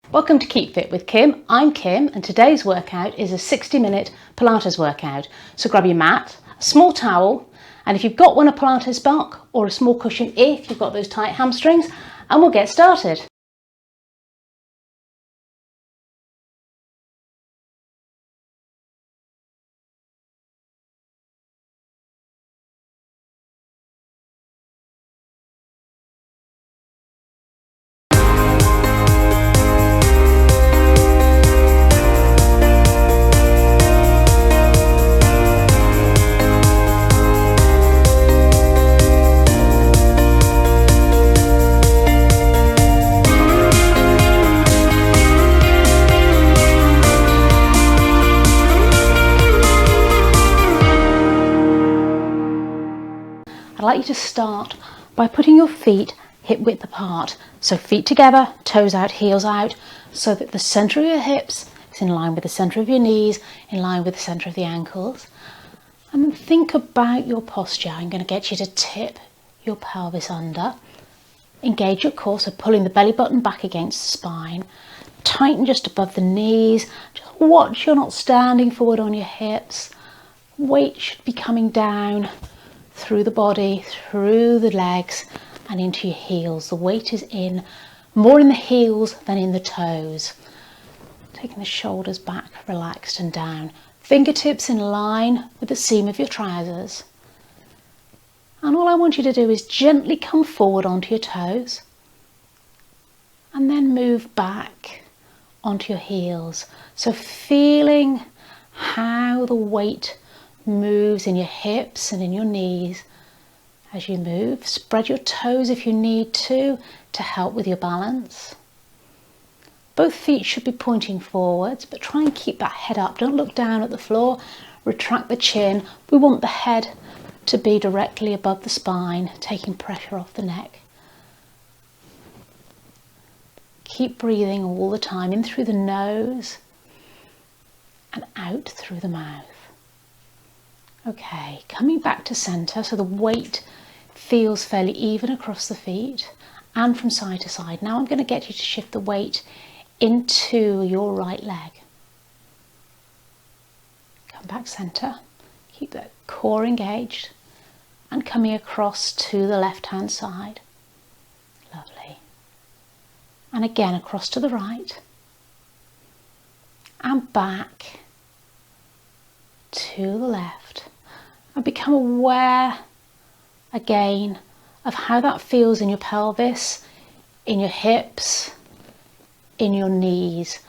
Welcome to Keep Fit with Kim. I'm Kim and today's workout is a 60-minute Pilates workout. So grab your mat, a small towel, and if you've got one, a Pilates block or a small cushion if you've got those tight hamstrings, and we'll get started. I'd like you to start by putting your feet hip width apart. So feet together, toes out, heels out, so that the centre of your hips is in line with the centre of your knees, in line with the centre of the ankles. And then think about your posture. I'm going to get you to tip your pelvis under. Engage your core, so pulling the belly button back against the spine. Tighten just above the knees. Just watch you're not standing forward on your hips. Weight should be coming down through the body, through the legs and into your heels. The weight is more in the heels than in the toes. Taking the shoulders back, relaxed and down. Fingertips in line with the seam of your trousers. And all I want you to do is gently come forward onto your toes and then move back onto your heels. So feeling how the weight moves in your hips and in your knees as you move. Spread your toes if you need to help with your balance. Both feet should be pointing forwards, but try and keep that head up. Don't look down at the floor. Retract the chin. We want the head to be directly above the spine, taking pressure off the neck. Keep breathing all the time, in through the nose and out through the mouth. Okay, coming back to centre, so the weight feels fairly even across the feet and from side to side. Now I'm going to get you to shift the weight into your right leg. Come back centre, keep that core engaged and coming across to the left hand side. Lovely. And again across to the right and back to the left. And become aware again of how that feels in your pelvis, in your hips, in your knees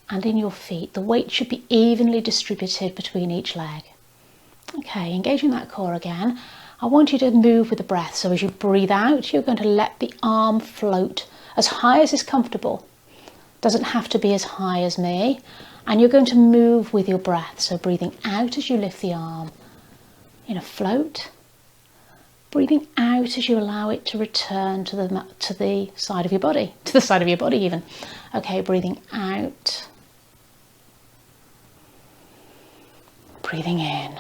and in your feet. The weight should be evenly distributed between each leg. Okay, engaging that core again. I want you to move with the breath. So as you breathe out, you're going to let the arm float as high as is comfortable. Doesn't have to be as high as me. And you're going to move with your breath. So breathing out as you lift the arm in a float. Breathing out as you allow it to return to the side of your body, to the side of your body even. Okay, breathing out. Breathing in.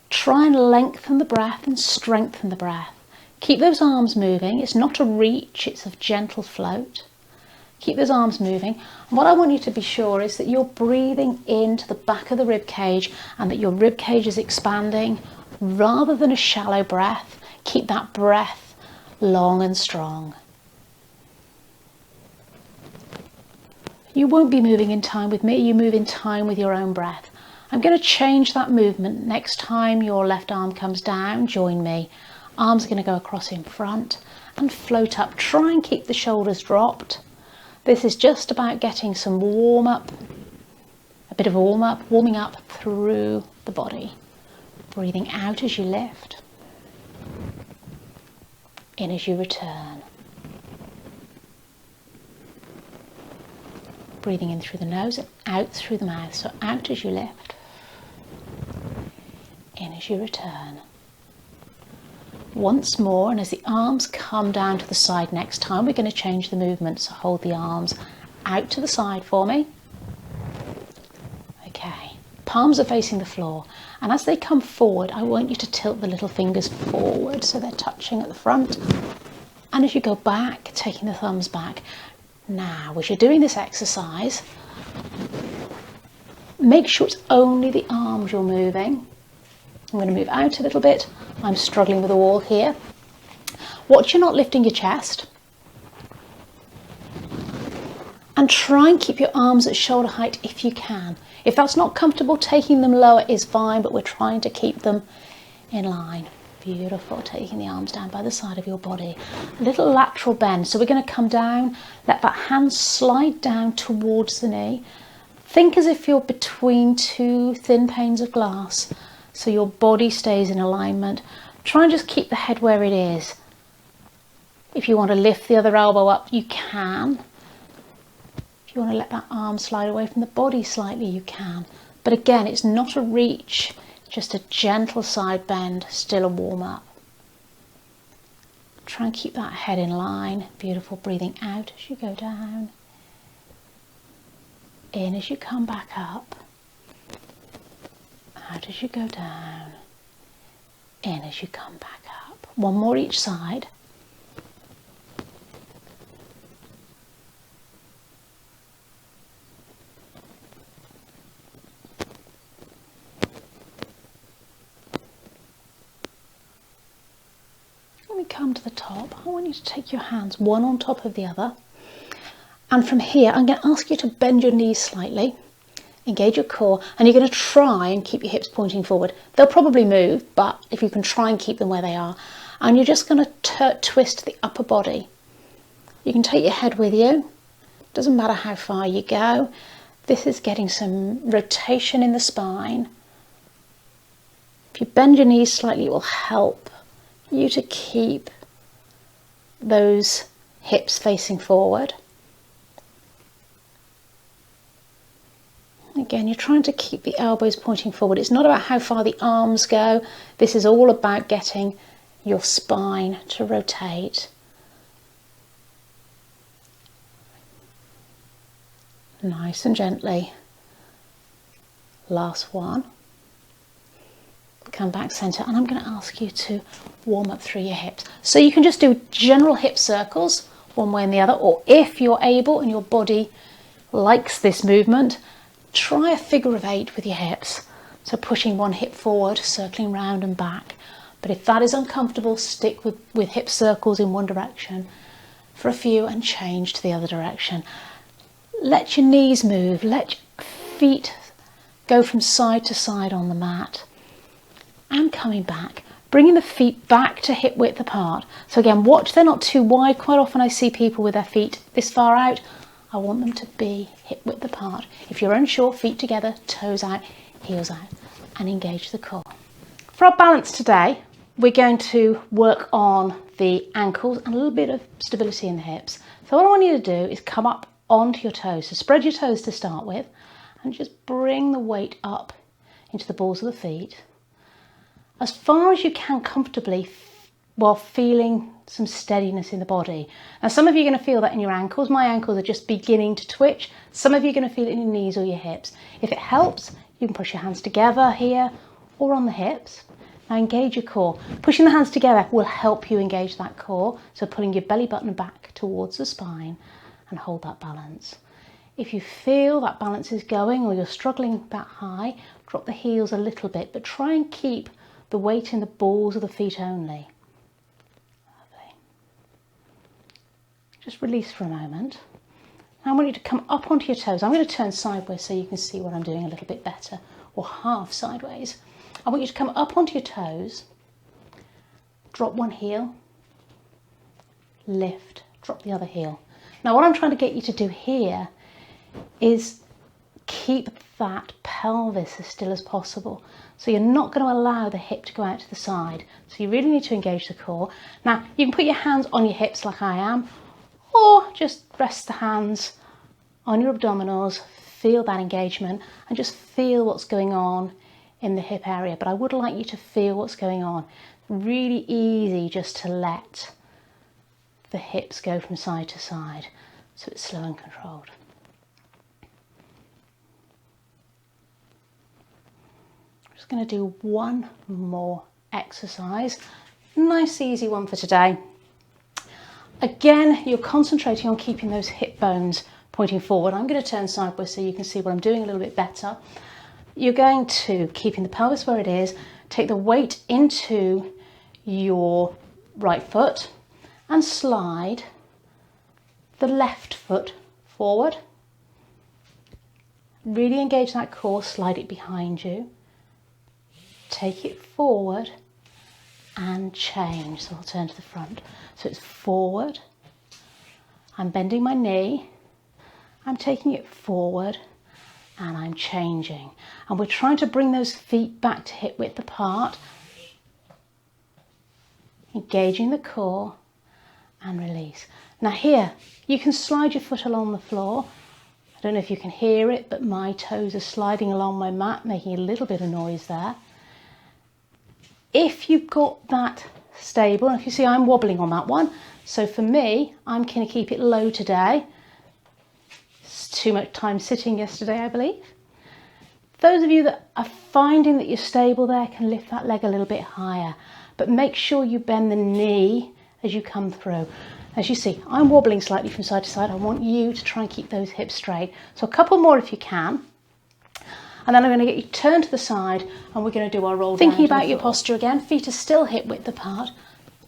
Try and lengthen the breath and strengthen the breath. Keep those arms moving. It's not a reach, it's a gentle float. Keep those arms moving. And what I want you to be sure is that you're breathing into the back of the rib cage and that your rib cage is expanding rather than a shallow breath. Keep that breath long and strong. You won't be moving in time with me, you move in time with your own breath. I'm going to change that movement. Next time your left arm comes down, join me. Arms are going to go across in front and float up. Try and keep the shoulders dropped. This is just about getting some warming up through the body. Breathing out as you lift, in as you return. Breathing in through the nose and out through the mouth. So out as you lift, in as you return. Once more, and as the arms come down to the side next time, we're going to change the movement. So hold the arms out to the side for me. Okay, palms are facing the floor, and as they come forward, I want you to tilt the little fingers forward so they're touching at the front And as you go back, taking the thumbs back. Now, as you're doing this exercise, make sure it's only the arms you're moving. I'm going to move out a little bit. I'm struggling with the wall here. Watch you're not lifting your chest. And try and keep your arms at shoulder height if you can. If that's not comfortable, taking them lower is fine, but we're trying to keep them in line. Beautiful, taking the arms down by the side of your body. A little lateral bend. So we're going to come down, let that hand slide down towards the knee. Think as if you're between two thin panes of glass, so your body stays in alignment. Try and just keep the head where it is. If you want to lift the other elbow up, you can. If you want to let that arm slide away from the body slightly, you can. But again, it's not a reach. Just a gentle side bend, still a warm up. Try and keep that head in line. Beautiful, breathing out as you go down. In as you come back up. Out as you go down. In as you come back up. One more each side. When we come to the top, I want you to take your hands one on top of the other. And from here, I'm going to ask you to bend your knees slightly, engage your core, and you're going to try and keep your hips pointing forward. They'll probably move, but if you can try and keep them where they are. And you're just going to twist the upper body. You can take your head with you. Doesn't matter how far you go. This is getting some rotation in the spine. If you bend your knees slightly, it will help you to keep those hips facing forward. Again, you're trying to keep the elbows pointing forward. It's not about how far the arms go. This is all about getting your spine to rotate. Nice and gently. Last one. Come back center, and I'm going to ask you to warm up through your hips. So you can just do general hip circles one way and the other, or if you're able and your body likes this movement, try a figure of 8 with your hips. So pushing one hip forward, circling round and back. But if that is uncomfortable, stick with hip circles in one direction for a few and change to the other direction. Let your knees move, let your feet go from side to side on the mat. And coming back, bringing the feet back to hip width apart. So again, watch they're not too wide. Quite often I see people with their feet this far out. I want them to be hip width apart. If you're unsure, feet together, toes out, heels out, and engage the core. For our balance today, we're going to work on the ankles and a little bit of stability in the hips. So what I want you to do is come up onto your toes. So spread your toes to start with, and just bring the weight up into the balls of the feet. As far as you can comfortably while feeling some steadiness in the body. Now some of you are going to feel that in your ankles. My ankles are just beginning to twitch. Some of you are going to feel it in your knees or your hips. If it helps, you can push your hands together here or on the hips. Now engage your core. Pushing the hands together will help you engage that core. So pulling your belly button back towards the spine and hold that balance. If you feel that balance is going or you're struggling that high, drop the heels a little bit, but try and keep the weight in the balls of the feet only. Lovely. Just release for a moment. Now I want you to come up onto your toes. I'm going to turn sideways so you can see what I'm doing a little bit better, or half sideways. I want you to come up onto your toes, drop one heel, lift, drop the other heel. Now what I'm trying to get you to do here is keep that pelvis as still as possible. So you're not going to allow the hip to go out to the side. So you really need to engage the core. Now you can put your hands on your hips like I am, or just rest the hands on your abdominals, feel that engagement and just feel what's going on in the hip area. But I would like you to feel what's going on. Really easy just to let the hips go from side to side, so it's slow and controlled. Just going to do one more exercise, nice easy one for today. Again, you're concentrating on keeping those hip bones pointing forward. I'm going to turn sideways so you can see what I'm doing a little bit better. You're going to, keeping the pelvis where it is, take the weight into your right foot and slide the left foot forward. Really engage that core, slide it behind you. Take it forward and change. So I'll turn to the front. So it's forward. I'm bending my knee. I'm taking it forward and I'm changing. And we're trying to bring those feet back to hip width apart. Engaging the core and release. Now here, you can slide your foot along the floor. I don't know if you can hear it, but my toes are sliding along my mat, making a little bit of noise there. If you've got that stable, and if you see I'm wobbling on that one, so for me, I'm going to keep it low today. It's too much time sitting yesterday, I believe. Those of you that are finding that you're stable there can lift that leg a little bit higher, but make sure you bend the knee as you come through. As you see, I'm wobbling slightly from side to side. I want you to try and keep those hips straight. So a couple more if you can. And then I'm going to get you turned to the side and we're going to do our roll down. Thinking about your posture again, feet are still hip width apart.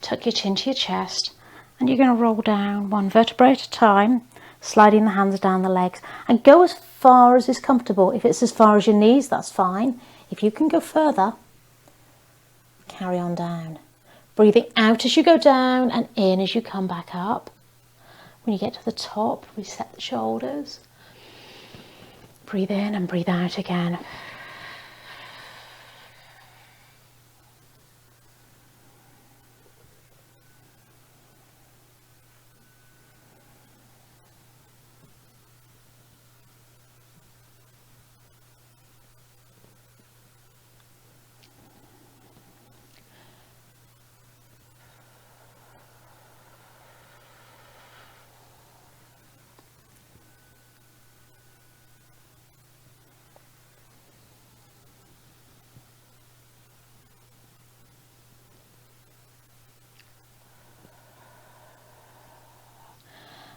Tuck your chin to your chest and you're going to roll down one vertebrae at a time, sliding the hands down the legs and go as far as is comfortable. If it's as far as your knees, that's fine. If you can go further, carry on down. Breathing out as you go down and in as you come back up. When you get to the top, reset the shoulders. Breathe in and breathe out again.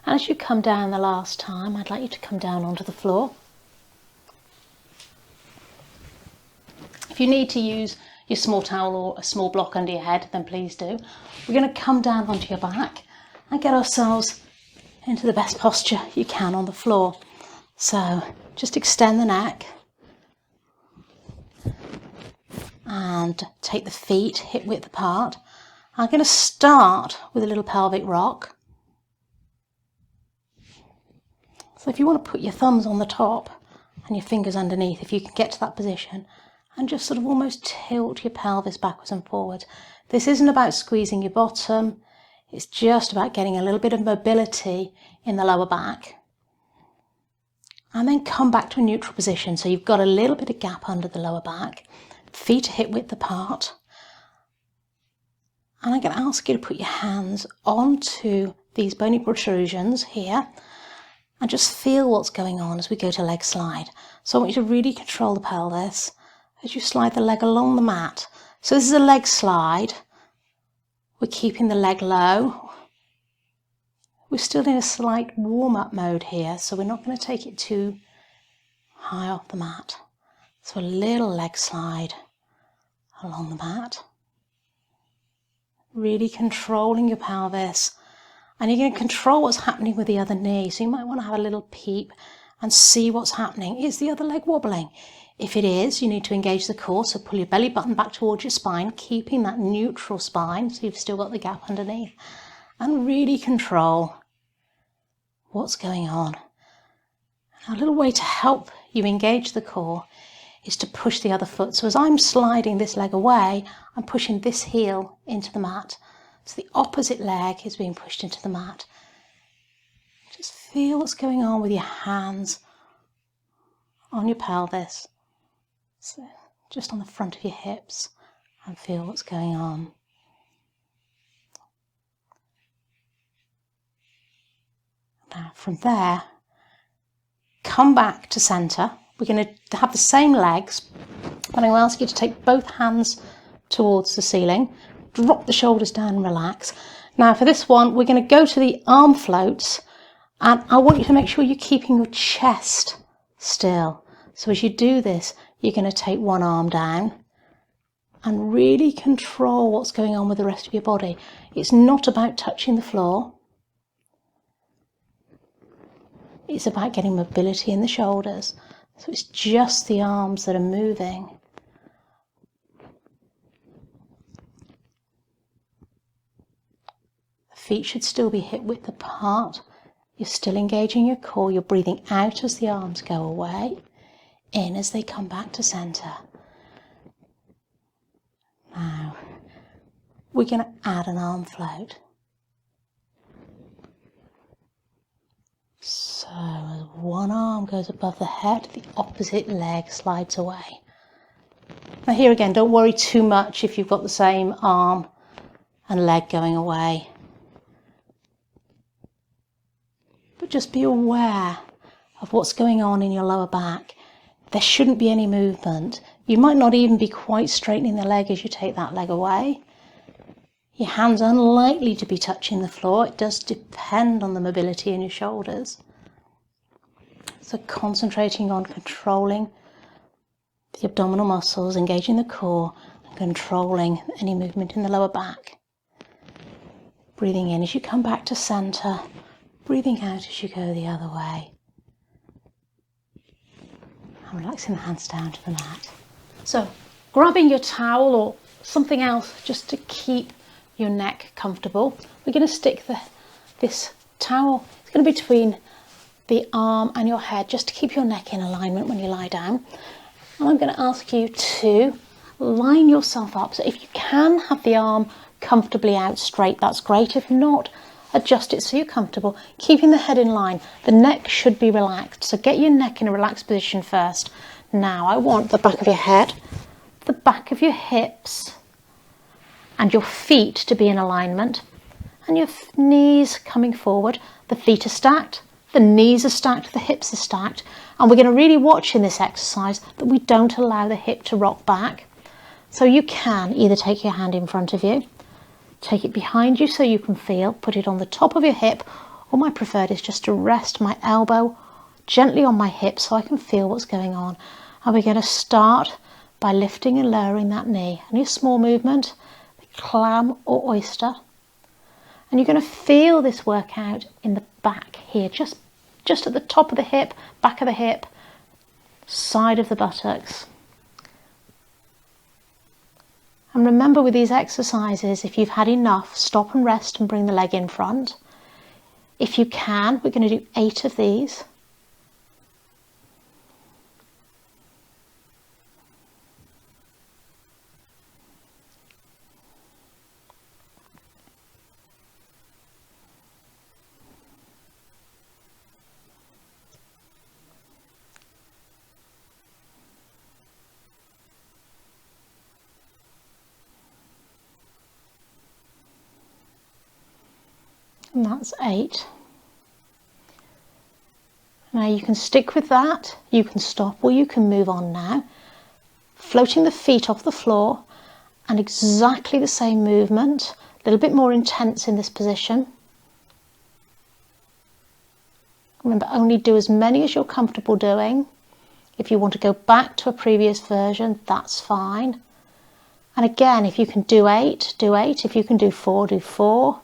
And as you come down the last time, I'd like you to come down onto the floor. If you need to use your small towel or a small block under your head, then please do. We're going to come down onto your back and get ourselves into the best posture you can on the floor. So just extend the neck and take the feet hip width apart. I'm going to start with a little pelvic rock. So if you want to put your thumbs on the top and your fingers underneath, if you can get to that position, and just sort of almost tilt your pelvis backwards and forwards. This isn't about squeezing your bottom, it's just about getting a little bit of mobility in the lower back. And then come back to a neutral position, so you've got a little bit of gap under the lower back, feet are hip width apart. And I'm going to ask you to put your hands onto these bony protrusions here, and just feel what's going on as we go to leg slide. So I want you to really control the pelvis as you slide the leg along the mat. So this is a leg slide. We're keeping the leg low. We're still in a slight warm-up mode here, so we're not going to take it too high off the mat. So a little leg slide along the mat. Really controlling your pelvis. And you're going to control what's happening with the other knee. So you might want to have a little peep and see what's happening. Is the other leg wobbling? If it is, you need to engage the core. So pull your belly button back towards your spine, keeping that neutral spine. So you've still got the gap underneath. And really control what's going on. Now, a little way to help you engage the core is to push the other foot. So as I'm sliding this leg away, I'm pushing this heel into the mat. So the opposite leg is being pushed into the mat. Just feel what's going on with your hands on your pelvis. So just on the front of your hips, and feel what's going on. Now from there, come back to centre. We're going to have the same legs, but I'm going to ask you to take both hands towards the ceiling. Drop the shoulders down and relax. Now for this one, we're going to go to the arm floats, and I want you to make sure you're keeping your chest still. So as you do this, you're going to take one arm down and really control what's going on with the rest of your body. It's not about touching the floor. It's about getting mobility in the shoulders. So it's just the arms that are moving. The feet should still be hip width apart. You're still engaging your core. You're breathing out as the arms go away, in as they come back to centre. Now, we're going to add an arm float. So as one arm goes above the head, the opposite leg slides away. Now here again, don't worry too much if you've got the same arm and leg going away. But just be aware of what's going on in your lower back. There shouldn't be any movement. You might not even be quite straightening the leg as you take that leg away. Your hands are unlikely to be touching the floor. It does depend on the mobility in your shoulders. So concentrating on controlling the abdominal muscles, engaging the core, and controlling any movement in the lower back. Breathing in as you come back to centre, breathing out as you go the other way. And relaxing the hands down to the mat. So grabbing your towel or something else just to keep your neck comfortable. We're going to stick this towel, it's going to be between the arm and your head, just to keep your neck in alignment when you lie down. And I'm going to ask you to line yourself up. So if you can have the arm comfortably out straight, that's great. If not, adjust it so you're comfortable, keeping the head in line. The neck should be relaxed, so get your neck in a relaxed position first. Now I want the back of your head, the back of your hips, and your feet to be in alignment, and your knees coming forward. The feet are stacked, the knees are stacked, the hips are stacked, and we're going to really watch in this exercise that we don't allow the hip to rock back. So you can either take your hand in front of you, take it behind you so you can feel, put it on the top of your hip, or my preferred is just to rest my elbow gently on my hip so I can feel what's going on. And we're going to start by lifting and lowering that knee. Only a small movement. Clam or oyster, and you're going to feel this work out in the back here, just at the top of the hip, back of the hip, side of the buttocks. And remember with these exercises, if you've had enough, stop and rest and bring the leg in front. If you can, we're going to do 8 of these. And that's 8. Now you can stick with that, you can stop, or you can move on now. Floating the feet off the floor, and exactly the same movement, a little bit more intense in this position. Remember, only do as many as you're comfortable doing. If you want to go back to a previous version, that's fine. And again, if you can do 8, do 8. If you can do 4, do 4.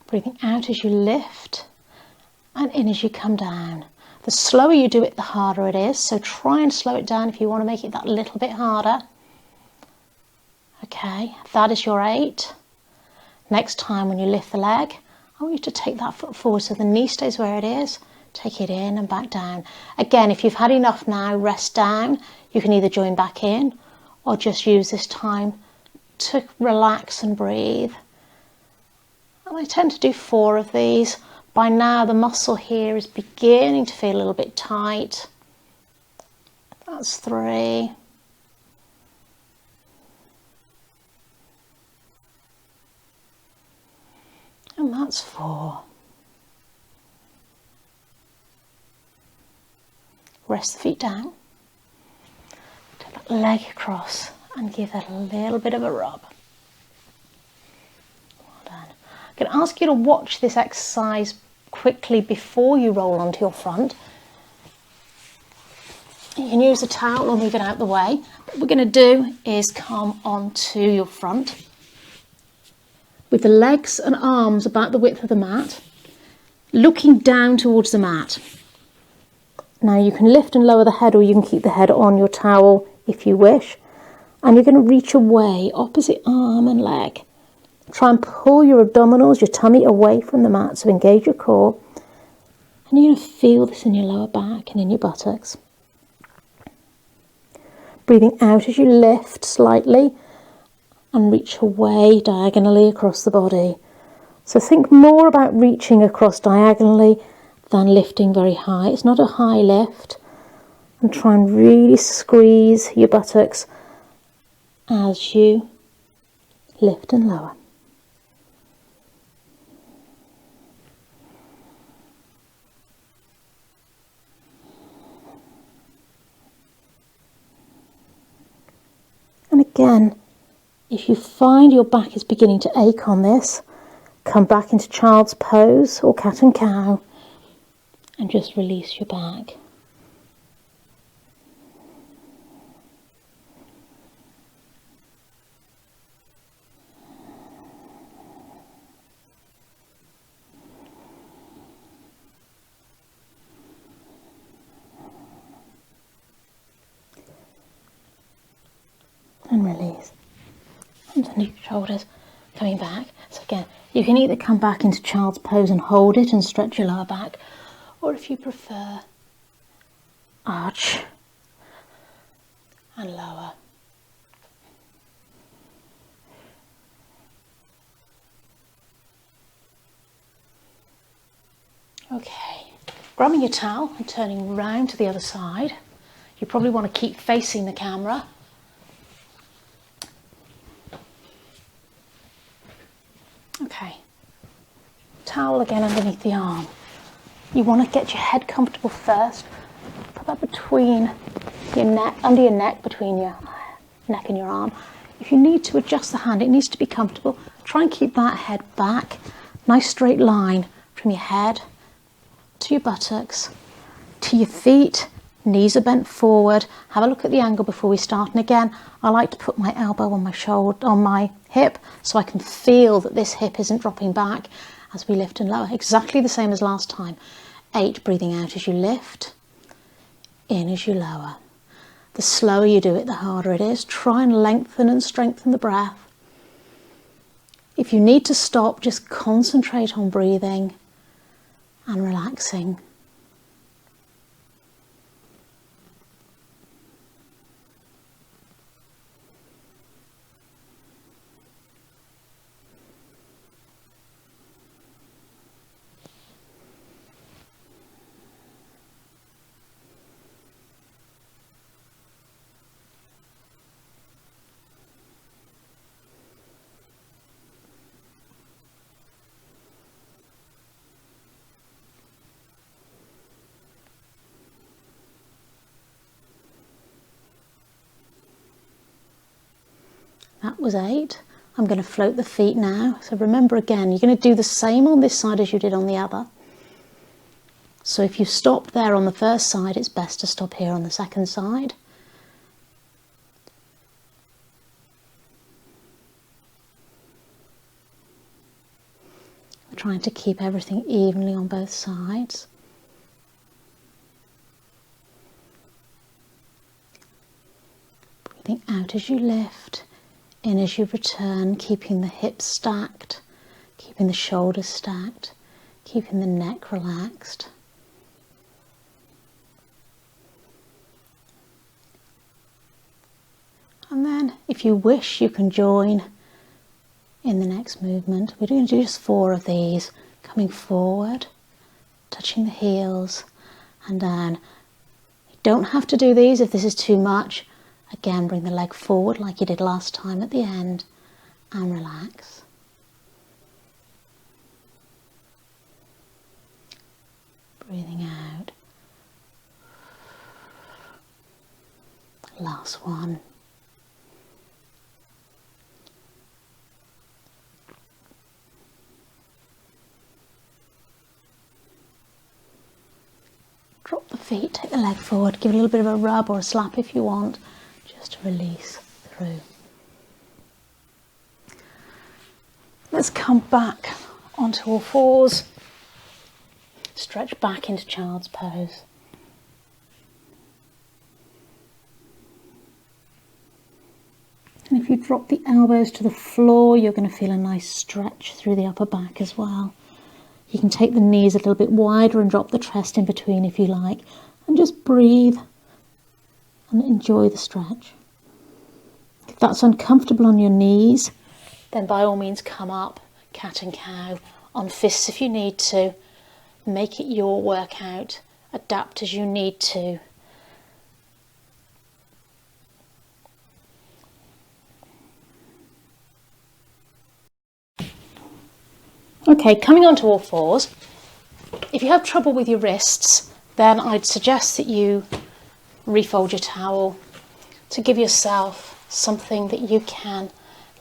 Breathing out as you lift and in as you come down. The slower you do it, the harder it is. So try and slow it down if you want to make it that little bit harder. Okay, that is your 8. Next time when you lift the leg, I want you to take that foot forward so the knee stays where it is. Take it in and back down. Again, if you've had enough now, rest down. You can either join back in or just use this time to relax and breathe. And I tend to do 4 of these. By now the muscle here is beginning to feel a little bit tight. That's 3. And that's 4. Rest the feet down. Take that leg across and give that a little bit of a rub. Well done. I'm going to ask you to watch this exercise quickly before you roll onto your front. You can use a towel or move it out the way. What we're going to do is come onto your front with the legs and arms about the width of the mat, looking down towards the mat. Now you can lift and lower the head, or you can keep the head on your towel if you wish. And you're going to reach away, opposite arm and leg. Try and pull your abdominals, your tummy away from the mat, so engage your core. And you're going to feel this in your lower back and in your buttocks. Breathing out as you lift slightly and reach away diagonally across the body. So think more about reaching across diagonally than lifting very high. It's not a high lift. And try and really squeeze your buttocks as you lift and lower. And again, if you find your back is beginning to ache on this, come back into child's pose or cat and cow and just release your back. And release. Underneath your shoulders, coming back. So again, you can either come back into child's pose and hold it and stretch your lower back, or if you prefer, arch and lower. Okay, grabbing your towel and turning round to the other side. You probably want to keep facing the camera. Okay, towel again underneath the arm. You want to get your head comfortable first. Put that between your neck, under your neck, between your neck and your arm. If you need to adjust the hand, it needs to be comfortable. Try and keep that head back. Nice straight line from your head to your buttocks, to your feet. Knees are bent forward. Have a look at the angle before we start. And again, I like to put my elbow on my shoulder, on my hip, so I can feel that this hip isn't dropping back as we lift and lower. Exactly the same as last time. 8, breathing out as you lift, in as you lower. The slower you do it, the harder it is. Try and lengthen and strengthen the breath. If you need to stop, just concentrate on breathing and relaxing. That was 8. I'm going to float the feet now. So remember again, you're going to do the same on this side as you did on the other. So if you stop there on the first side, it's best to stop here on the second side. We're trying to keep everything evenly on both sides. Breathing out as you lift. In as you return, keeping the hips stacked, keeping the shoulders stacked, keeping the neck relaxed. And then, if you wish, you can join in the next movement. We're going to do just 4 of these, coming forward, touching the heels and down. You don't have to do these if this is too much. Again, bring the leg forward like you did last time at the end and relax. Breathing out. Last one. Drop the feet, take the leg forward, give it a little bit of a rub or a slap if you want, just to release through. Let's come back onto all fours, stretch back into child's pose. And if you drop the elbows to the floor, you're going to feel a nice stretch through the upper back as well. You can take the knees a little bit wider and drop the chest in between if you like, and just breathe and enjoy the stretch. If that's uncomfortable on your knees, then by all means come up, cat and cow, on fists if you need to. Make it your workout, adapt as you need to. Okay, coming onto all fours. If you have trouble with your wrists, then I'd suggest that you refold your towel to give yourself something that you can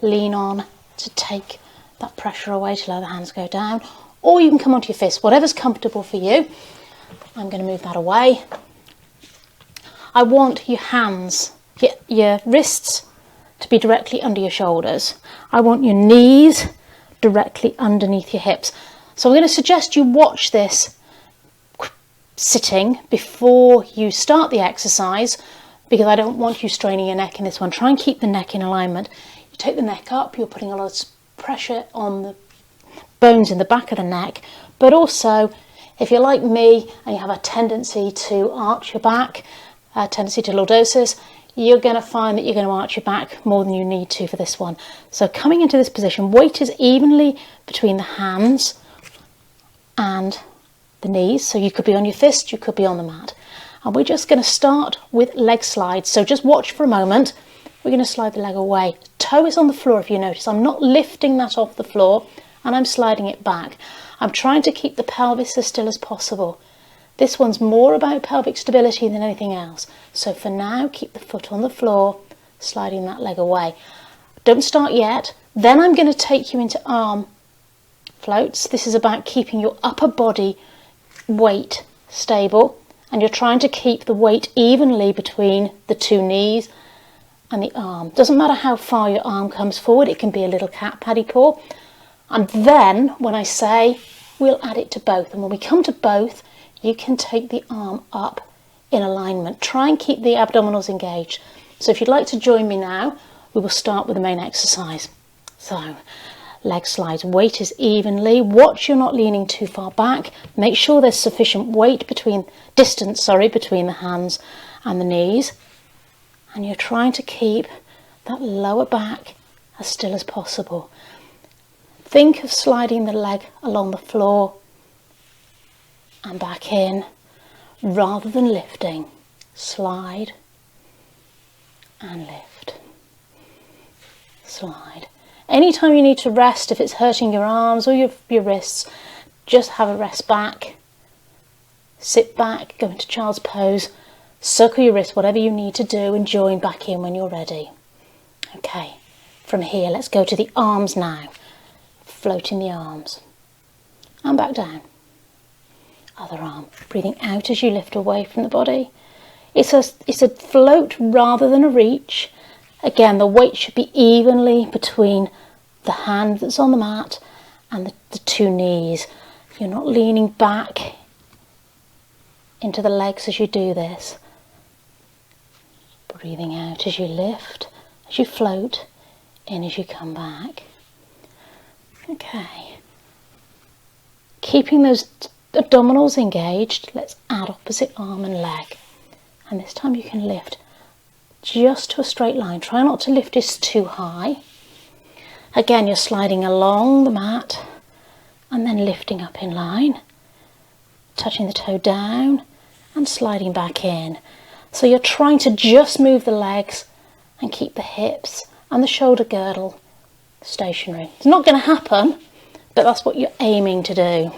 lean on to take that pressure away, to let the hands go down. Or you can come onto your fists, whatever's comfortable for you. I'm going to move that away. I want your hands, your wrists to be directly under your shoulders. I want your knees directly underneath your hips. So I'm going to suggest you watch this sitting before you start the exercise, because I don't want you straining your neck in this one. Try and keep the neck in alignment. You take the neck up, you're putting a lot of pressure on the bones in the back of the neck, but also if you're like me and you have a tendency to arch your back, a tendency to lordosis, you're going to find that you're going to arch your back more than you need to for this one. So coming into this position, weight is evenly between the hands and the knees. So you could be on your fist, you could be on the mat. And we're just going to start with leg slides. So just watch for a moment. We're going to slide the leg away. Toe is on the floor if you notice. I'm not lifting that off the floor and I'm sliding it back. I'm trying to keep the pelvis as still as possible. This one's more about pelvic stability than anything else. So for now, keep the foot on the floor, sliding that leg away. Don't start yet. Then I'm going to take you into arm floats. This is about keeping your upper body weight stable, and you're trying to keep the weight evenly between the two knees and the arm. Doesn't matter how far your arm comes forward, it can be a little cat paddy paw. And then when I say, we'll add it to both. And when we come to both, you can take the arm up in alignment. Try and keep the abdominals engaged. So if you'd like to join me now, we will start with the main exercise. So leg slides, weight is evenly. Watch you're not leaning too far back. Make sure there's sufficient weight distance between the hands and the knees. And you're trying to keep that lower back as still as possible. Think of sliding the leg along the floor and back in, rather than lifting. Slide and lift. Slide. Anytime you need to rest, if it's hurting your arms or your wrists, just have a rest back. Sit back, go into child's pose, circle your wrists, whatever you need to do, and join back in when you're ready. Okay, from here, let's go to the arms now. Floating the arms and back down. Other arm, breathing out as you lift away from the body. It's a float rather than a reach. Again, the weight should be evenly between the hand that's on the mat and the two knees. You're not leaning back into the legs as you do this. Breathing out as you lift, as you float, in as you come back. Okay. Keeping those abdominals engaged, let's add opposite arm and leg. And this time you can lift just to a straight line. Try not to lift this too high. Again, you're sliding along the mat and then lifting up in line, touching the toe down and sliding back in. So you're trying to just move the legs and keep the hips and the shoulder girdle stationary. It's not going to happen, but that's what you're aiming to do.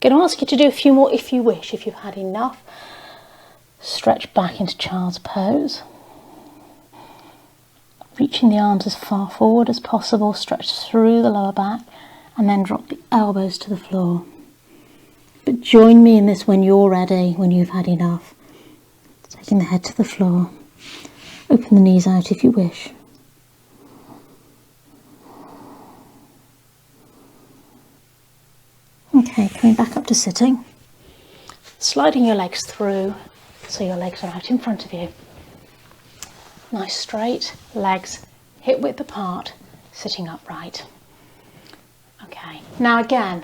I'm going to ask you to do a few more if you wish, if you've had enough. Stretch back into child's pose. Reaching the arms as far forward as possible, stretch through the lower back, and then drop the elbows to the floor. But join me in this when you're ready, when you've had enough. Taking the head to the floor. Open the knees out if you wish. Okay, coming back up to sitting. Sliding your legs through so your legs are out in front of you. Nice straight legs, hip width apart, sitting upright. Okay, now again,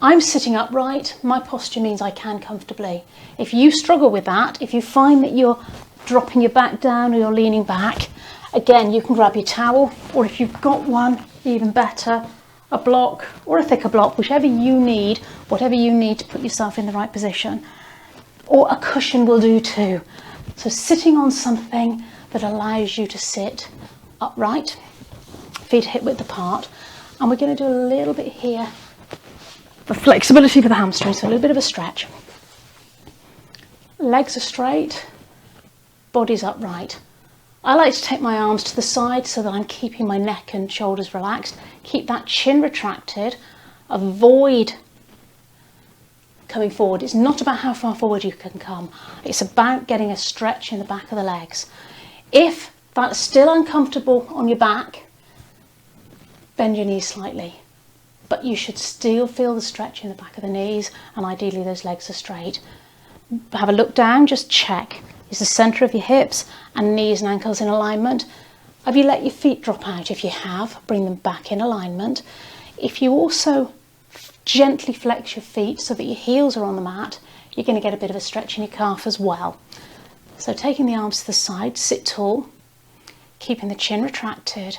I'm sitting upright. My posture means I can comfortably. If you struggle with that, if you find that you're dropping your back down or you're leaning back, again, you can grab your towel, or if you've got one, even better, a block or a thicker block, whichever you need, whatever you need to put yourself in the right position. Or a cushion will do too. So sitting on something that allows you to sit upright, feet hip width apart, and we're going to do a little bit here for flexibility for the hamstrings, so a little bit of a stretch. Legs are straight, body's upright. I like to take my arms to the side so that I'm keeping my neck and shoulders relaxed. Keep that chin retracted. Avoid coming forward. It's not about how far forward you can come. It's about getting a stretch in the back of the legs. If that's still uncomfortable on your back, bend your knees slightly. But you should still feel the stretch in the back of the knees, and ideally those legs are straight. Have a look down, just check. Is the centre of your hips and knees and ankles in alignment? Have you let your feet drop out? If you have, bring them back in alignment. If you also gently flex your feet so that your heels are on the mat, you're going to get a bit of a stretch in your calf as well. So taking the arms to the side, sit tall, keeping the chin retracted.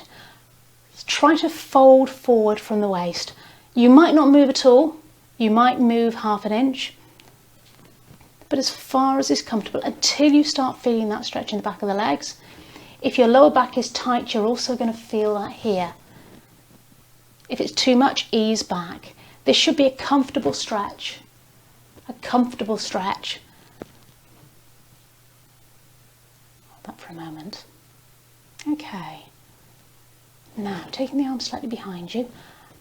Try to fold forward from the waist. You might not move at all. You might move half an inch. But as far as is comfortable, until you start feeling that stretch in the back of the legs. If your lower back is tight, you're also going to feel that here. If it's too much, ease back. This should be a comfortable stretch. A comfortable stretch. Hold that for a moment. Okay. Now, taking the arms slightly behind you.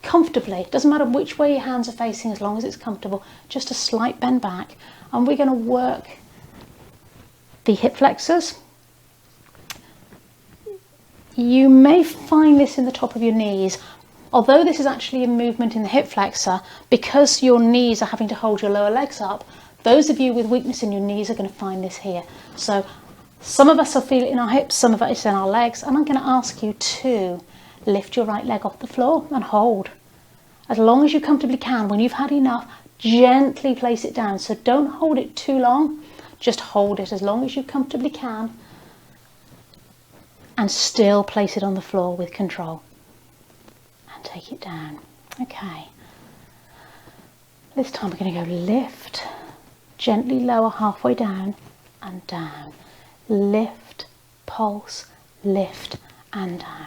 Comfortably, doesn't matter which way your hands are facing as long as it's comfortable, just a slight bend back, and we're going to work the hip flexors. You may find this in the top of your knees, although this is actually a movement in the hip flexor, because your knees are having to hold your lower legs up. Those of you with weakness in your knees are going to find this here. So some of us will feel it in our hips, some of us in our legs, and I'm going to ask you to lift your right leg off the floor and hold. As long as you comfortably can. When you've had enough, gently place it down. So don't hold it too long, just hold it as long as you comfortably can. And still place it on the floor with control. And take it down. Okay. This time we're going to go lift, gently lower halfway down and down. Lift, pulse, lift and down.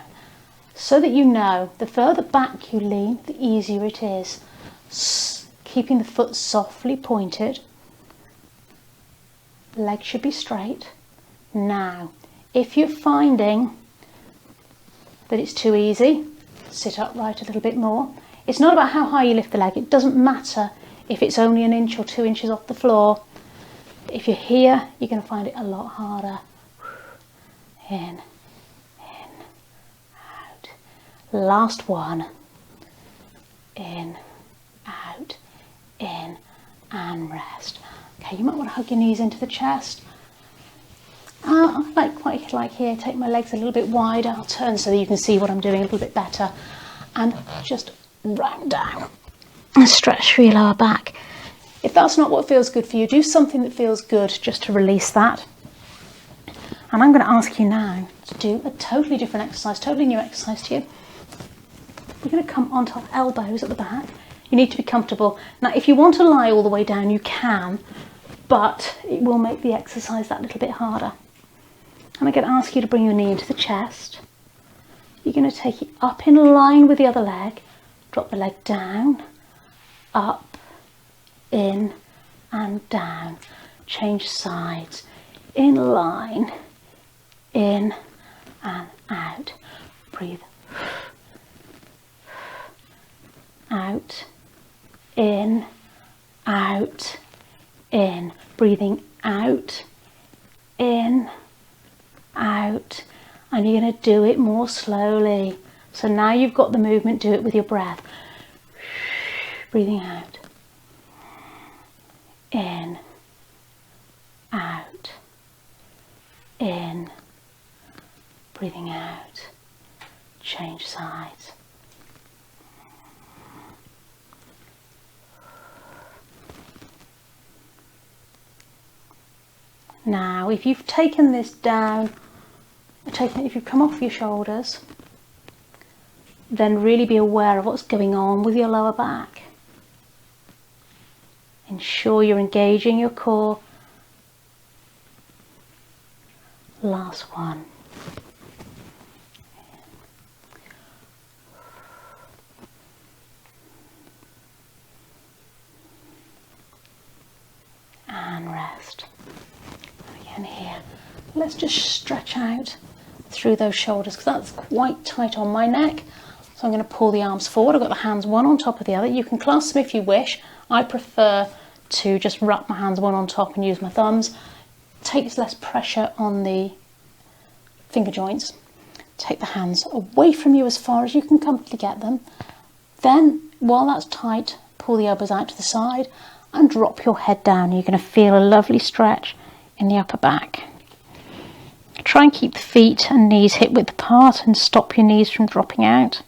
So that you know, the further back you lean, the easier it is. Keeping the foot softly pointed. Legs should be straight. Now, if you're finding that it's too easy, sit upright a little bit more. It's not about how high you lift the leg. It doesn't matter if it's only an inch or 2 inches off the floor. If you're here, you're going to find it a lot harder. In. Last one. In, out, in, and rest. Okay, you might want to hug your knees into the chest. I quite like here, take my legs a little bit wider. I'll turn so that you can see what I'm doing a little bit better. And just round down and stretch through your lower back. If that's not what feels good for you, do something that feels good just to release that. And I'm going to ask you now to do a totally different exercise, totally new exercise to you. We're going to come onto our elbows at the back. You need to be comfortable. Now, if you want to lie all the way down, you can, but it will make the exercise that little bit harder. And I'm going to ask you to bring your knee into the chest. You're going to take it up in line with the other leg, drop the leg down, up, in and down. Change sides. In line, in and out. Breathe out, in, out, in. Breathing out, in, out. And you're going to do it more slowly. So now you've got the movement, do it with your breath. Breathing out, in, out, in, breathing out. Change sides. Now, if you've taken this down, if you've come off your shoulders, then really be aware of what's going on with your lower back. Ensure you're engaging your core. Last one. And rest. Again here. Let's just stretch out through those shoulders because that's quite tight on my neck. So I'm going to pull the arms forward. I've got the hands one on top of the other. You can clasp them if you wish. I prefer to just wrap my hands one on top and use my thumbs. Takes less pressure on the finger joints. Take the hands away from you as far as you can comfortably get them. Then, while that's tight, pull the elbows out to the side and drop your head down. You're going to feel a lovely stretch in the upper back. Try and keep the feet and knees hip width apart and stop your knees from dropping out.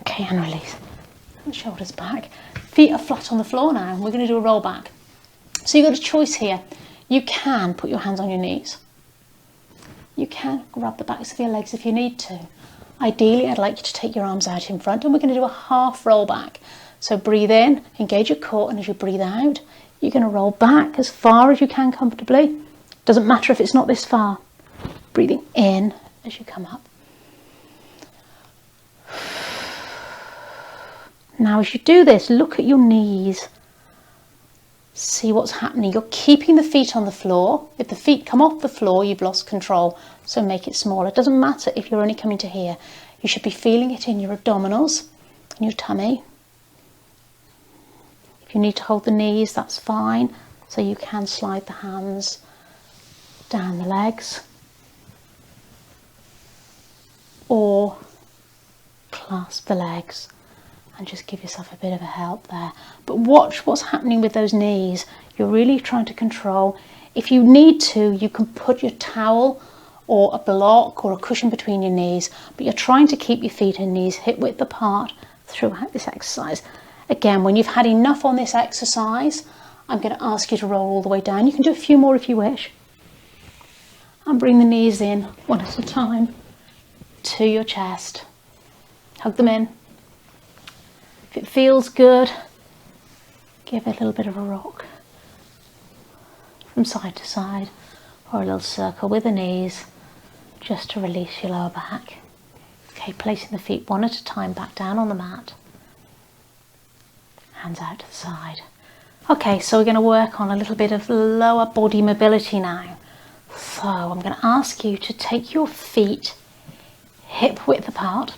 Okay, and release. And shoulders back. Feet are flat on the floor now. We're going to do a roll back. So you've got a choice here. You can put your hands on your knees. You can grab the backs of your legs if you need to. Ideally, I'd like you to take your arms out in front and we're going to do a half roll back. So breathe in, engage your core, and as you breathe out, you're going to roll back as far as you can comfortably. Doesn't matter if it's not this far. Breathing in as you come up. Now as you do this, look at your knees. See what's happening. You're keeping the feet on the floor. If the feet come off the floor, you've lost control. So make it smaller. It doesn't matter if you're only coming to here. You should be feeling it in your abdominals, in your tummy. If you need to hold the knees, that's fine. So you can slide the hands down the legs. Or clasp the legs and just give yourself a bit of a help there. But watch what's happening with those knees. You're really trying to control. If you need to, you can put your towel or a block or a cushion between your knees, but you're trying to keep your feet and knees hip width apart throughout this exercise. Again, when you've had enough on this exercise, I'm going to ask you to roll all the way down. You can do a few more if you wish. And bring the knees in one at a time to your chest. Hug them in. If it feels good, give it a little bit of a rock from side to side, or a little circle with the knees just to release your lower back. Okay, placing the feet one at a time back down on the mat. Hands out to the side. Okay, so we're going to work on a little bit of lower body mobility now. So I'm going to ask you to take your feet hip width apart.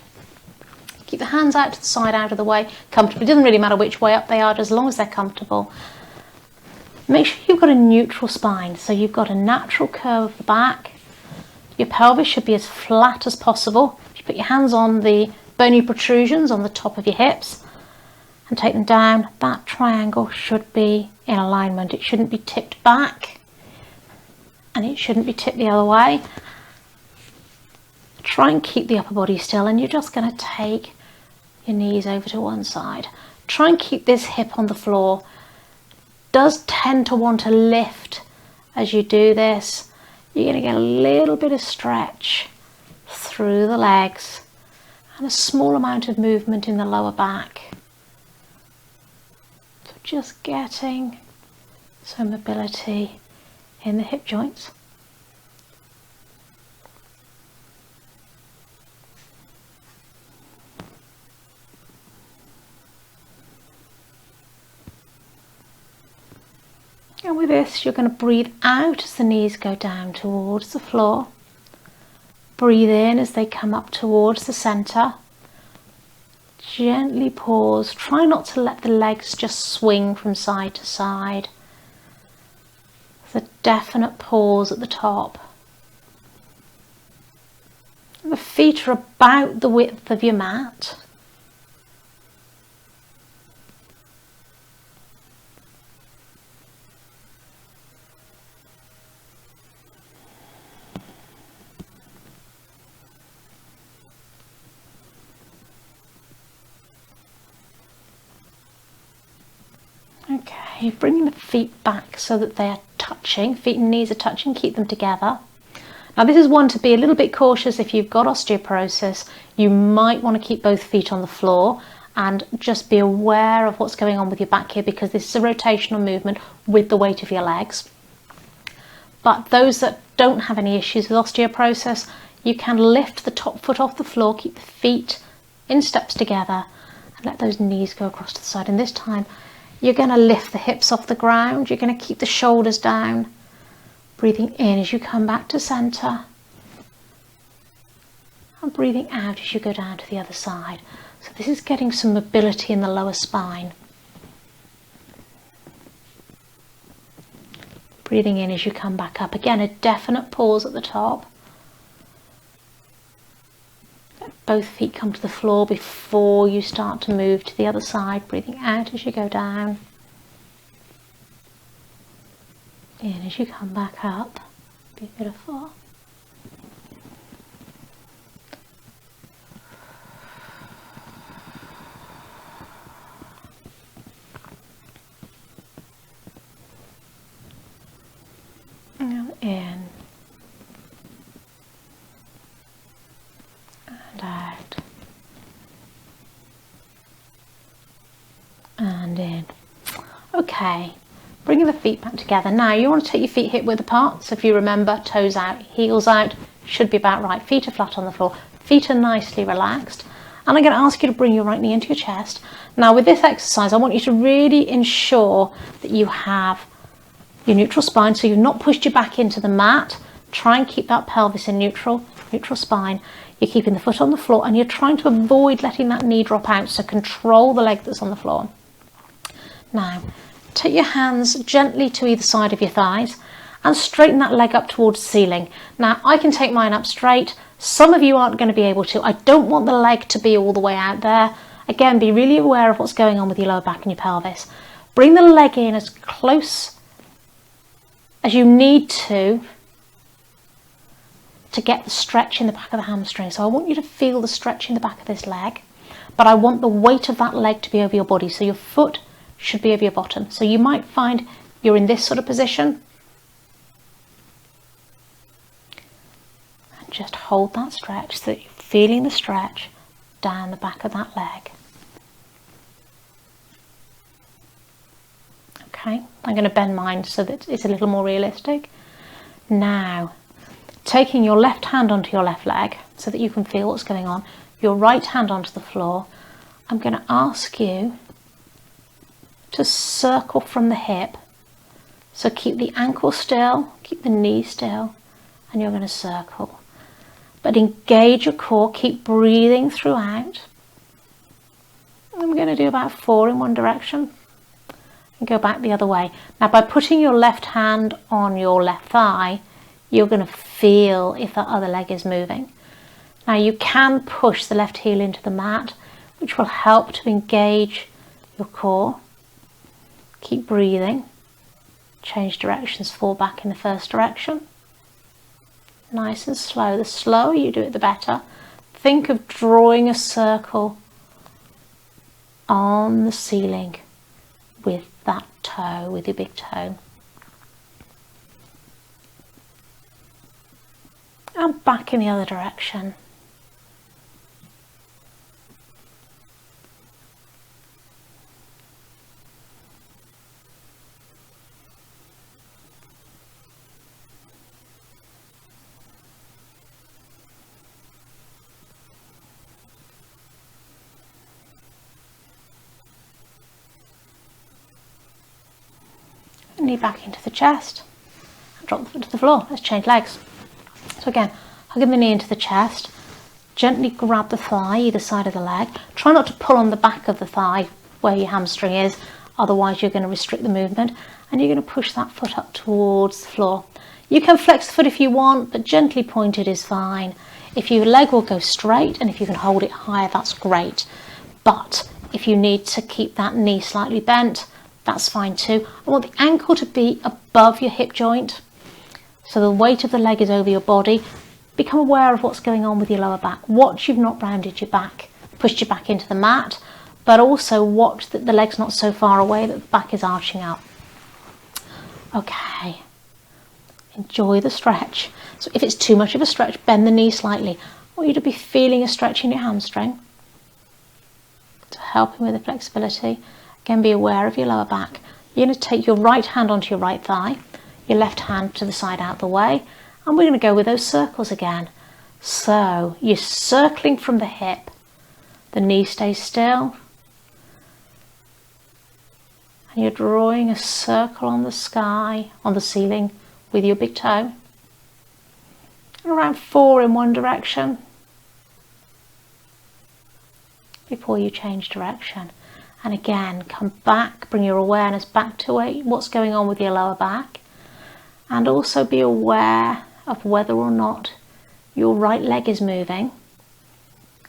Keep the hands out to the side, out of the way, comfortably. It doesn't really matter which way up they are, as long as they're comfortable. Make sure you've got a neutral spine, so you've got a natural curve of the back. Your pelvis should be as flat as possible. If you put your hands on the bony protrusions on the top of your hips and take them down, that triangle should be in alignment. It shouldn't be tipped back and it shouldn't be tipped the other way. Try and keep the upper body still, and you're just going to take your knees over to one side. Try and keep this hip on the floor. Does tend to want to lift as you do this. You're going to get a little bit of stretch through the legs and a small amount of movement in the lower back. So just getting some mobility in the hip joints. with this, you're going to breathe out as the knees go down towards the floor. Breathe in as they come up towards the centre. Gently pause. Try not to let the legs just swing from side to side. There's a definite pause at the top. The feet are about the width of your mat. Okay, bringing the feet back so that they are touching, feet and knees are touching, keep them together. Now this is one to be a little bit cautious if you've got osteoporosis. You might want to keep both feet on the floor and just be aware of what's going on with your back here, because this is a rotational movement with the weight of your legs. But those that don't have any issues with osteoporosis, you can lift the top foot off the floor, keep the feet in steps together and let those knees go across to the side. And this time you're going to lift the hips off the ground, you're going to keep the shoulders down, breathing in as you come back to centre and breathing out as you go down to the other side. So this is getting some mobility in the lower spine. Breathing in as you come back up. Again, a definite pause at the top. Let both feet come to the floor before you start to move to the other side. Breathing out as you go down. In as you come back up. Beautiful. And in. And out. And in. Okay. Bringing the feet back together. Now you want to take your feet hip width apart. So if you remember, toes out, heels out, should be about right. Feet are flat on the floor. Feet are nicely relaxed. And I'm going to ask you to bring your right knee into your chest. Now with this exercise, I want you to really ensure that you have your neutral spine. So you've not pushed your back into the mat. Try and keep that pelvis in neutral spine. You're keeping the foot on the floor and you're trying to avoid letting that knee drop out. So control the leg that's on the floor. Now, take your hands gently to either side of your thighs and straighten that leg up towards the ceiling. Now, I can take mine up straight. Some of you aren't going to be able to. I don't want the leg to be all the way out there. Again, be really aware of what's going on with your lower back and your pelvis. Bring the leg in as close as you need to get the stretch in the back of the hamstring. So I want you to feel the stretch in the back of this leg, but I want the weight of that leg to be over your body. So your foot should be over your bottom. So you might find you're in this sort of position. And just hold that stretch so that you're feeling the stretch down the back of that leg. Okay, I'm going to bend mine so that it's a little more realistic. Now, taking your left hand onto your left leg so that you can feel what's going on, your right hand onto the floor, I'm going to ask you to circle from the hip. So keep the ankle still, keep the knee still, and you're going to circle. But engage your core, keep breathing throughout. I'm going to do about 4 in one direction and go back the other way. Now by putting your left hand on your left thigh, you're going to feel if that other leg is moving. Now you can push the left heel into the mat, which will help to engage your core. Keep breathing. Change directions, fall back in the first direction. Nice and slow. The slower you do it, the better. Think of drawing a circle on the ceiling with that toe, with your big toe. And back in the other direction. knee back into the chest, and drop the foot to the floor. Let's change legs. So again, hugging the knee into the chest, gently grab the thigh either side of the leg. Try not to pull on the back of the thigh where your hamstring is, otherwise you're going to restrict the movement, and you're going to push that foot up towards the floor. You can flex the foot if you want, but gently pointed is fine. If your leg will go straight and if you can hold it higher, that's great. But if you need to keep that knee slightly bent, that's fine too. I want the ankle to be above your hip joint, so the weight of the leg is over your body. Become aware of what's going on with your lower back. Watch you've not rounded your back, pushed your back into the mat, but also watch that the leg's not so far away that the back is arching up. Okay, enjoy the stretch. So if it's too much of a stretch, bend the knee slightly. I want you to be feeling a stretch in your hamstring to help with the flexibility. Again, be aware of your lower back. You're going to take your right hand onto your right thigh, your left hand to the side out the way, and we're going to go with those circles again. So you're circling from the hip, the knee stays still, and you're drawing a circle on the sky, on the ceiling with your big toe. Around 4 in one direction before you change direction. And again, come back, bring your awareness back to what's going on with your lower back, and also be aware of whether or not your right leg is moving.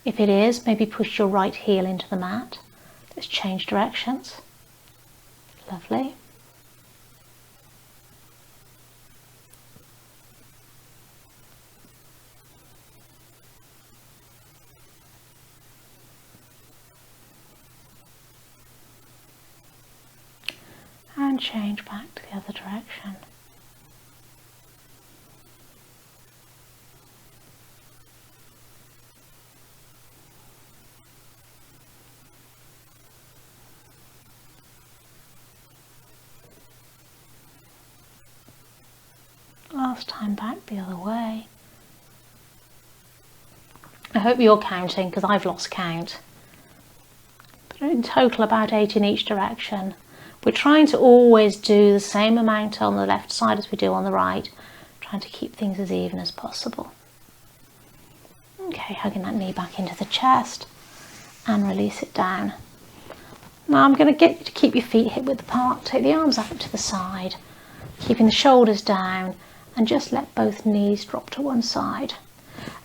If it is, maybe push your right heel into the mat. Let's change directions. Lovely. And change back to the other direction. Last time back the other way. I hope you're counting, because I've lost count. But in total about 8 in each direction. We're trying to always do the same amount on the left side as we do on the right, trying to keep things as even as possible. Okay, hugging that knee back into the chest and release it down. Now I'm going to get you to keep your feet hip width apart, take the arms out to the side, keeping the shoulders down, and just let both knees drop to one side.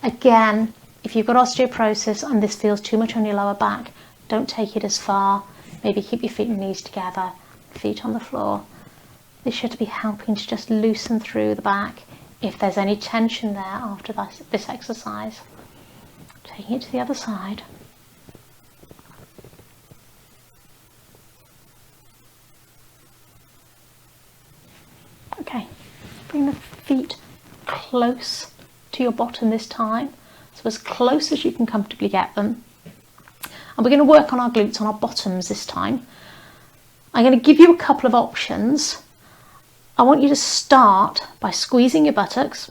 Again, if you've got osteoporosis and this feels too much on your lower back, don't take it as far. Maybe keep your feet and knees together, feet on the floor. This should be helping to just loosen through the back if there's any tension there after this exercise. Taking it to the other side. Okay, bring the feet close to your bottom this time, so as close as you can comfortably get them. And we're going to work on our glutes, on our bottoms this time. I'm going to give you a couple of options. I want you to start by squeezing your buttocks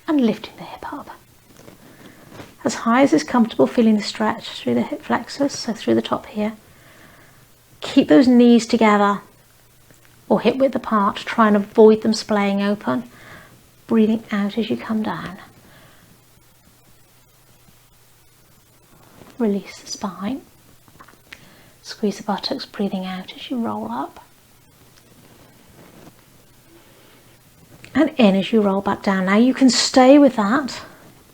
and lifting the hip up. As high as is comfortable, feeling the stretch through the hip flexors, so through the top here. Keep those knees together or hip width apart, try and avoid them splaying open. Breathing out as you come down. Release the spine. Squeeze the buttocks, breathing out as you roll up. And in as you roll back down. Now you can stay with that.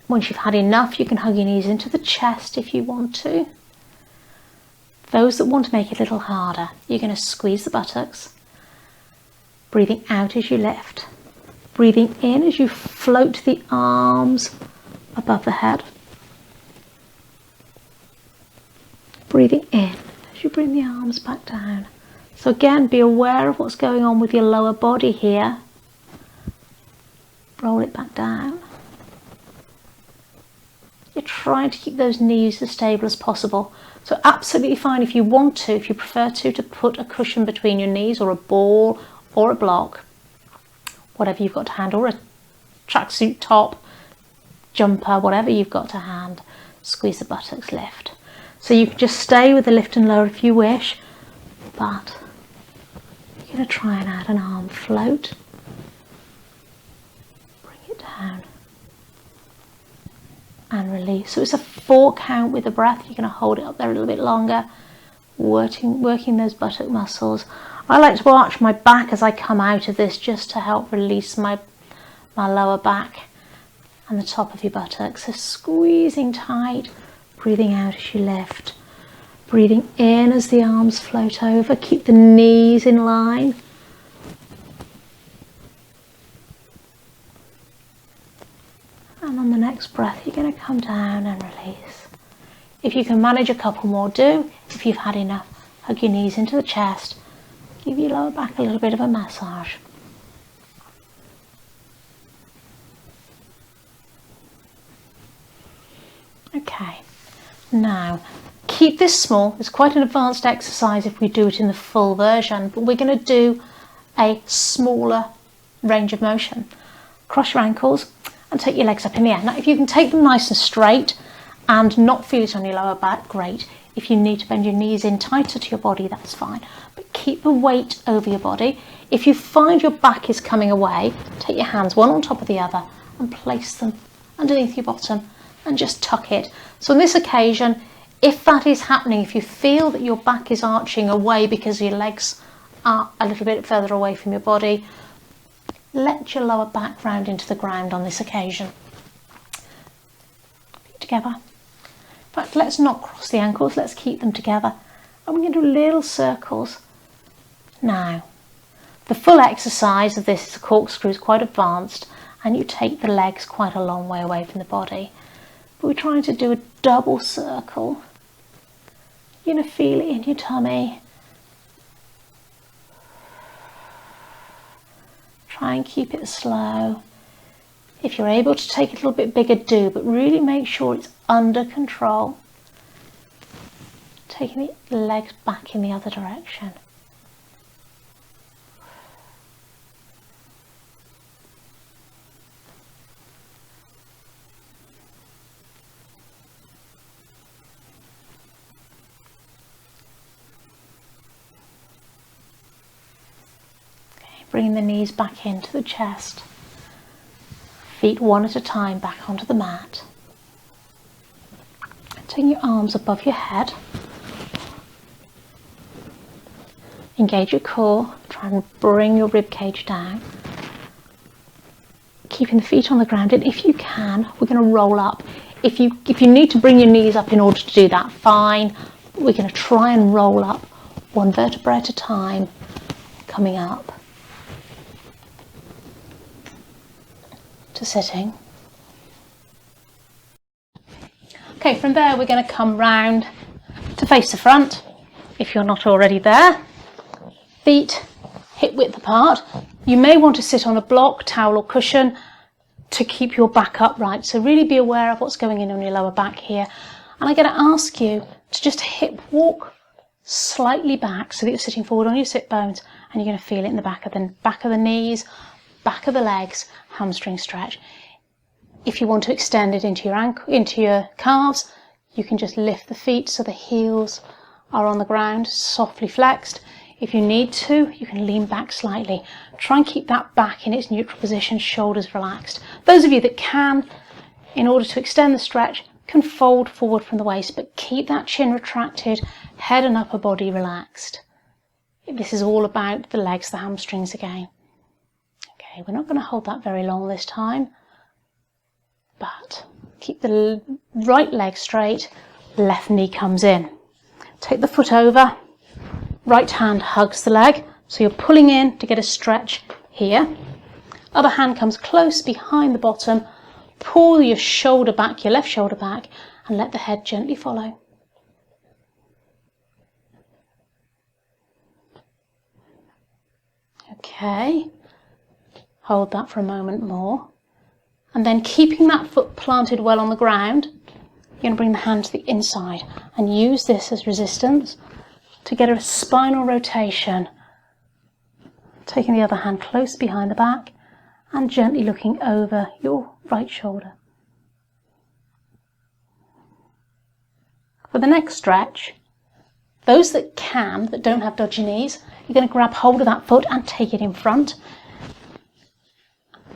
Once you've had enough, you can hug your knees into the chest if you want to. Those that want to make it a little harder, you're going to squeeze the buttocks. Breathing out as you lift. Breathing in as you float the arms above the head. Breathing in as you bring the arms back down. So again, be aware of what's going on with your lower body here. Roll it back down. You're trying to keep those knees as stable as possible. So absolutely fine if you want to, if you prefer to put a cushion between your knees, or a ball or a block. Whatever you've got to hand, or a tracksuit top, jumper, whatever you've got to hand. Squeeze the buttocks, lift. So you can just stay with the lift and lower if you wish, but you can going to try and add an arm float. Bring it down and release. So it's a 4 count with the breath. You're going to hold it up there a little bit longer, working those buttock muscles. I like to arch my back as I come out of this, just to help release my lower back and the top of your buttocks. So squeezing tight, breathing out as you lift. Breathing in as the arms float over. Keep the knees in line. And on the next breath, you're going to come down and release. If you can manage a couple more, do. If you've had enough, hug your knees into the chest. Give your lower back a little bit of a massage. Okay, now keep this small. It's quite an advanced exercise if we do it in the full version, but we're going to do a smaller range of motion. Cross your ankles and take your legs up in the air. Now if you can take them nice and straight and not feel it on your lower back, great. If you need to bend your knees in tighter to your body, that's fine. But keep the weight over your body. If you find your back is coming away, take your hands one on top of the other and place them underneath your bottom and just tuck it. So on this occasion, if that is happening, if you feel that your back is arching away because your legs are a little bit further away from your body, let your lower back round into the ground on this occasion. Feet together. In fact, let's not cross the ankles, let's keep them together. And we're going to do little circles. Now, the full exercise of this is a corkscrew, is quite advanced, and you take the legs quite a long way away from the body. But we're trying to do a double circle. You're going to feel it in your tummy. Try and keep it slow. If you're able to take it a little bit bigger, do, but really make sure it's under control. Taking the legs back in the other direction. Bringing the knees back into the chest. Feet one at a time back onto the mat. Taking your arms above your head. Engage your core. Try and bring your rib cage down. Keeping the feet on the ground, and if you can, we're going to roll up. If you need to bring your knees up in order to do that, fine. But we're going to try and roll up one vertebra at a time, coming up to sitting. Okay, from there we're going to come round to face the front, if you're not already there. Feet hip width apart. You may want to sit on a block, towel or cushion to keep your back upright. So really be aware of what's going in on your lower back here. And I'm going to ask you to just hip walk slightly back so that you're sitting forward on your sit bones, and you're going to feel it in the back of the knees, back of the legs, hamstring stretch. If you want to extend it into your calves, you can just lift the feet so the heels are on the ground, softly flexed. If you need to, you can lean back slightly. Try and keep that back in its neutral position, shoulders relaxed. Those of you that can, in order to extend the stretch, can fold forward from the waist, but keep that chin retracted, head and upper body relaxed. This is all about the legs, the hamstrings again. Okay, we're not going to hold that very long this time, but keep the right leg straight, left knee comes in. Take the foot over, right hand hugs the leg, so you're pulling in to get a stretch here. Other hand comes close behind the bottom, pull your shoulder back, your left shoulder back, and let the head gently follow. Okay, hold that for a moment more. And then keeping that foot planted well on the ground, you're going to bring the hand to the inside and use this as resistance to get a spinal rotation. Taking the other hand close behind the back and gently looking over your right shoulder. For the next stretch, Those that can, that don't have dodgy knees, you're going to grab hold of that foot and take it in front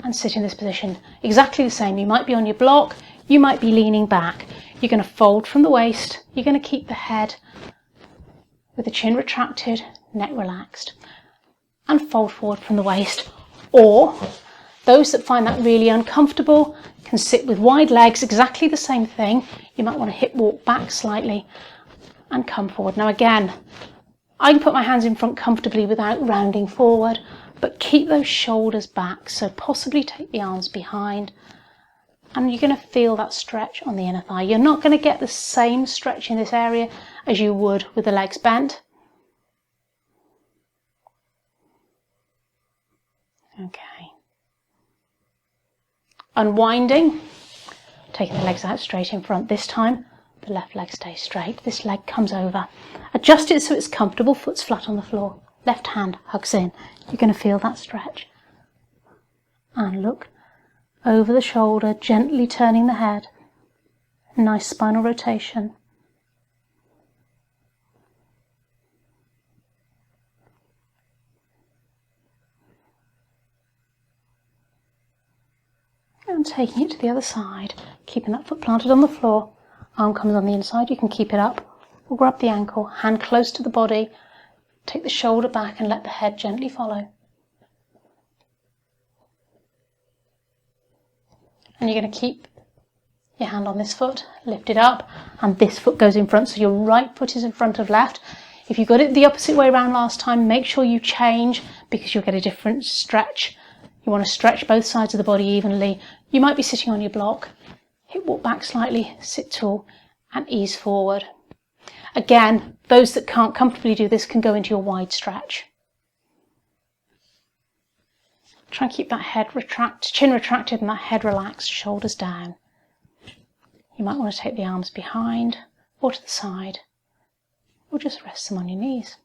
and sit in this position. Exactly the same. You might be on your block, you might be leaning back. You're going to fold from the waist. You're going to keep the head with the chin retracted, neck relaxed, and fold forward from the waist. Or those that find that really uncomfortable can sit with wide legs, exactly the same thing. You might want to hip walk back slightly and come forward. Now again, I can put my hands in front comfortably without rounding forward, but keep those shoulders back, so possibly take the arms behind, and you're going to feel that stretch on the inner thigh. You're not going to get the same stretch in this area as you would with the legs bent. Okay. Unwinding, taking the legs out straight in front. This time the left leg stays straight, this leg comes over. Adjust it so it's comfortable, foot's flat on the floor. Left hand hugs in. You're going to feel that stretch. And look over the shoulder, gently turning the head. Nice spinal rotation. And taking it to the other side, keeping that foot planted on the floor. Arm comes on the inside, you can keep it up, or grab the ankle, hand close to the body, take the shoulder back and let the head gently follow. And you're going to keep your hand on this foot, lift it up, and this foot goes in front, so your right foot is in front of left. If you got it the opposite way around last time, make sure you change, because you'll get a different stretch. You want to stretch both sides of the body evenly. You might be sitting on your block. Hip walk back slightly, sit tall, and ease forward. Again, those that can't comfortably do this can go into your wide stretch. Try and keep that head chin retracted and that head relaxed, shoulders down. You might want to take the arms behind or to the side, or just rest them on your knees.